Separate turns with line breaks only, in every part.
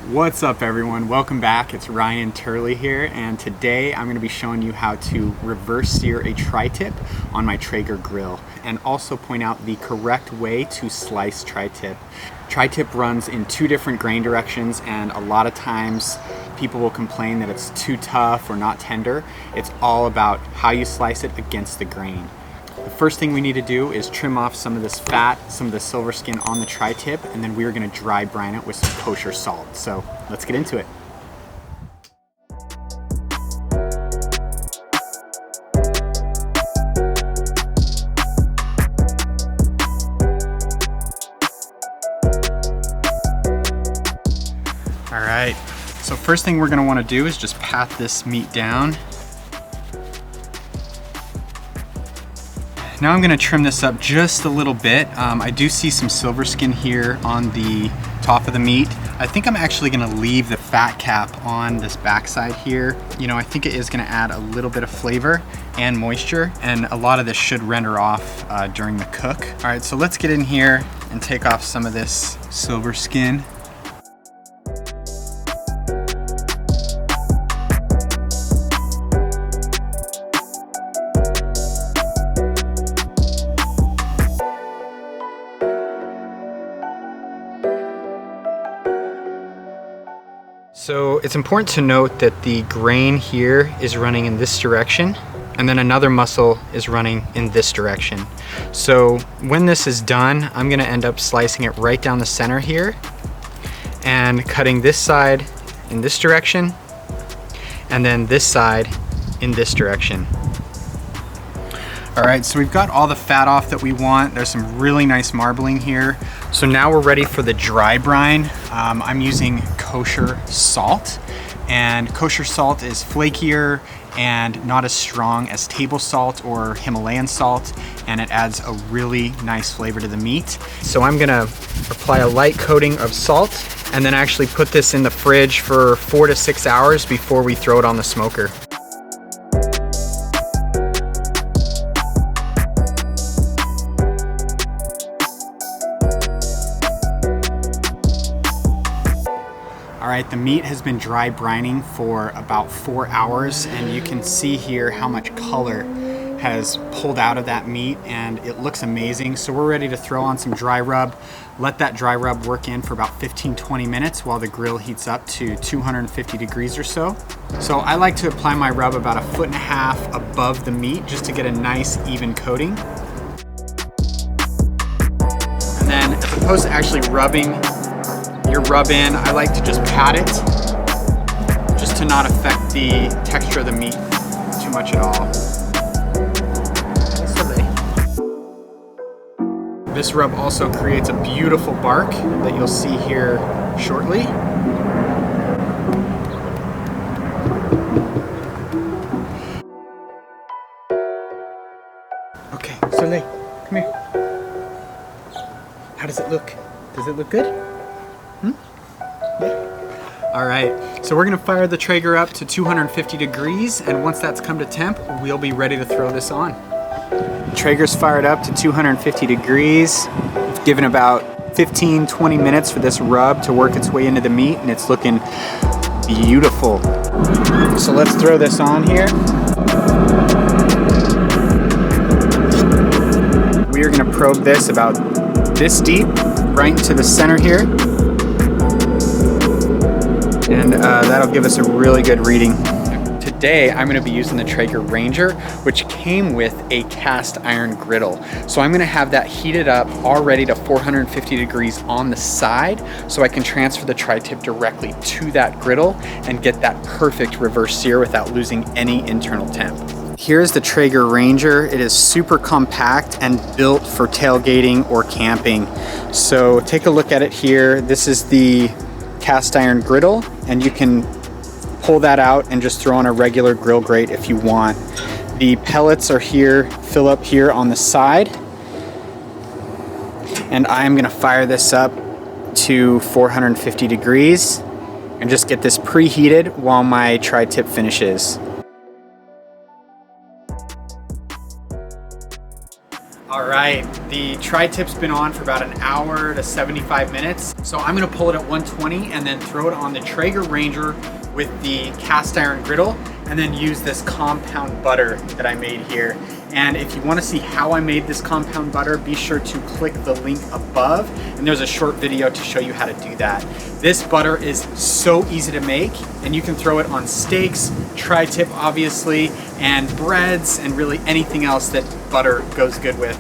What's up everyone, welcome back. It's Ryan Turley here, and today I'm going to be showing you how to reverse sear a tri-tip on my Traeger grill, and also point out the correct way to slice tri-tip. Tri-tip runs in two different grain directions, and a lot of times people will complain that it's too tough or not tender. It's all about how you slice it against the grain. The first thing we need to do is trim off some of this fat, some of the silver skin on the tri-tip, and then we're going to dry brine it with some kosher salt. So let's get into it. All right, so first thing we're going to want to do is just pat this meat down. Now I'm going to trim this up just a little bit. I do see some silver skin here on the top of the meat. I think I'm actually going to leave the fat cap on this backside here. You know, I think it is going to add a little bit of flavor and moisture, and a lot of this should render off during the cook. All right, so let's get in here and take off some of this silver skin. So it's important to note that the grain here is running in this direction, and then another muscle is running in this direction. So when this is done, I'm gonna end up slicing it right down the center here and cutting this side in this direction and then this side in this direction. All right, so we've got all the fat off that we want. There's some really nice marbling here. So now we're ready for the dry brine. I'm using kosher salt, and kosher salt is flakier and not as strong as table salt or Himalayan salt, and it adds a really nice flavor to the meat. So I'm gonna apply a light coating of salt and then actually put this in the fridge for 4 to 6 hours before we throw it on the smoker. All right, the meat has been dry brining for about 4 hours, and you can see here how much color has pulled out of that meat, and it looks amazing. So we're ready to throw on some dry rub, let that dry rub work in for about 15-20 minutes while the grill heats up to 250 degrees or so. So I like to apply my rub about 1.5 feet above the meat just to get a nice even coating. And then as opposed to actually rubbing your rub in, I like to just pat it just to not affect the texture of the meat too much at all. This rub also creates a beautiful bark that you'll see here shortly. Okay, Soleil, come here. How does it look? Does it look good? Yeah. All right, so we're gonna fire the Traeger up to 250 degrees, and once that's come to temp, we'll be ready to throw this on. Traeger's fired up to 250 degrees. It's given about 15-20 minutes for this rub to work its way into the meat, and it's looking beautiful. So let's throw this on here. We are gonna probe this about this deep, right into the center here. And that'll give us a really good reading. Today, I'm gonna be using the Traeger Ranger, which came with a cast iron griddle. So I'm gonna have that heated up already to 450 degrees on the side, so I can transfer the tri-tip directly to that griddle and get that perfect reverse sear without losing any internal temp. Here's the Traeger Ranger. It is super compact and built for tailgating or camping. So take a look at it here. This is the cast iron griddle, and you can pull that out and just throw on a regular grill grate if you want. The pellets are here, fill up here on the side, and I'm gonna fire this up to 450 degrees and just get this preheated while my tri-tip finishes. All right, the tri-tip's been on for about an hour to 75 minutes. So I'm gonna pull it at 120 and then throw it on the Traeger Ranger with the cast iron griddle, and then use this compound butter that I made here. And if you wanna see how I made this compound butter, be sure to click the link above, and there's a short video to show you how to do that. This butter is so easy to make, and you can throw it on steaks, tri-tip obviously, and breads, and really anything else that butter goes good with.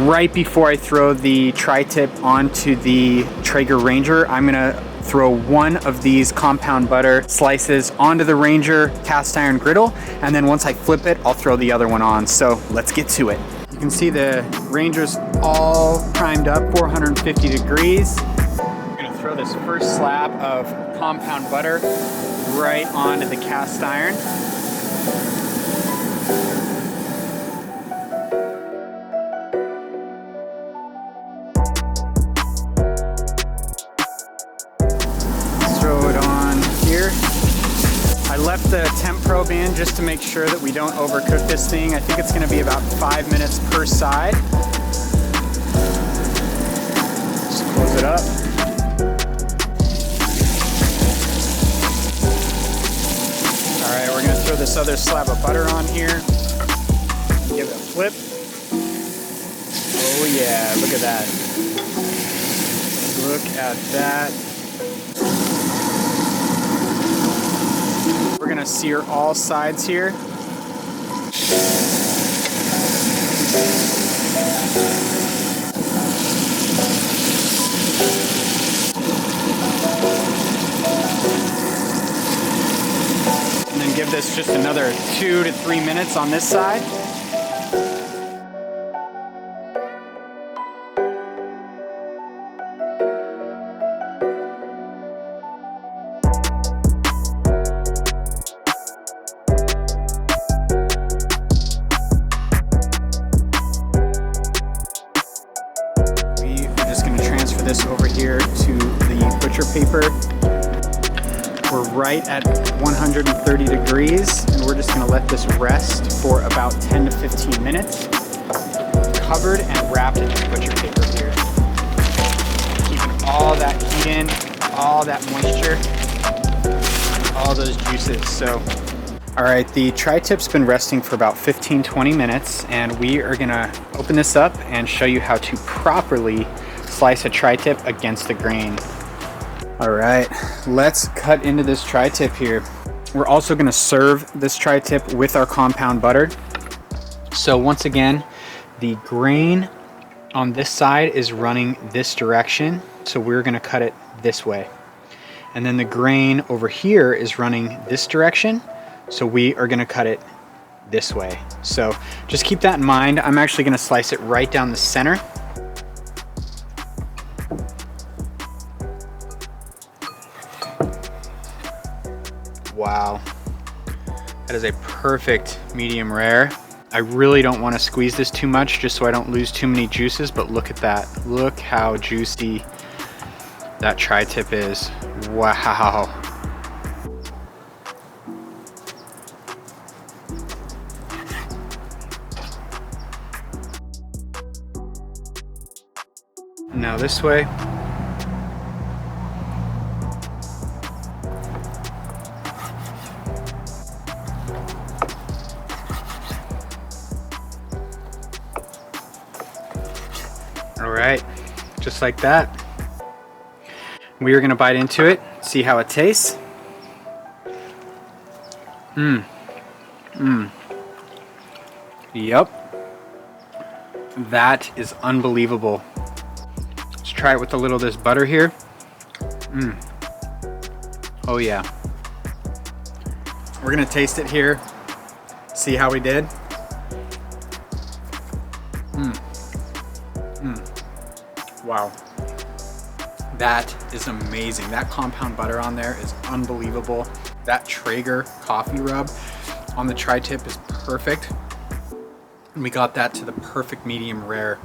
Right before I throw the tri-tip onto the Traeger Ranger, I'm gonna throw one of these compound butter slices onto the Ranger cast iron griddle, and then once I flip it, I'll throw the other one on. So let's get to it. You can see the Ranger's all primed up, 450 degrees. I'm gonna throw this first slab of compound butter right onto the cast iron. I left the temp probe in just to make sure that we don't overcook this thing. I think it's gonna be about 5 minutes per side. Just close it up. All right, we're gonna throw this other slab of butter on here. Give it a flip. Oh yeah, look at that. Look at that. We're gonna sear all sides here. And then give this just another 2 to 3 minutes on this side. This over here to the butcher paper. We're right at 130 degrees, and we're just gonna let this rest for about 10 to 15 minutes. Covered and wrapped in the butcher paper here. Keeping all that heat in, all that moisture, all those juices. So, all right, the tri-tip's been resting for about 15-20 minutes, and we are gonna open this up and show you how to properly slice a tri-tip against the grain. All right, let's cut into this tri-tip here. We're also gonna serve this tri-tip with our compound butter. So once again, the grain on this side is running this direction, so we're gonna cut it this way. And then the grain over here is running this direction, so we are gonna cut it this way. So just keep that in mind. I'm actually gonna slice it right down the center. Wow, that is a perfect medium rare. I really don't want to squeeze this too much just so I don't lose too many juices, but look at that. Look how juicy that tri-tip is. Wow. Now this way. All right, just like that. We are gonna bite into it, see how it tastes. Yep. That is unbelievable. Let's try it with a little of this butter here. Oh yeah. We're gonna taste it here, see how we did. Wow. That is amazing. That compound butter on there is unbelievable. That Traeger Coffee Rub on the tri-tip is perfect. And we got that to the perfect medium rare.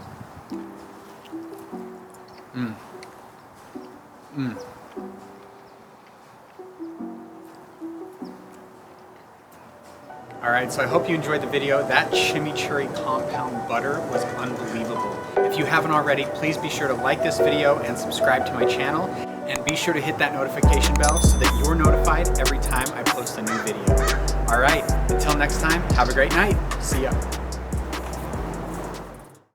All right, so I hope you enjoyed the video. That chimichurri compound butter was unbelievable. If you haven't already, please be sure to like this video and subscribe to my channel. And be sure to hit that notification bell so that you're notified every time I post a new video. All right, until next time, have a great night. See ya.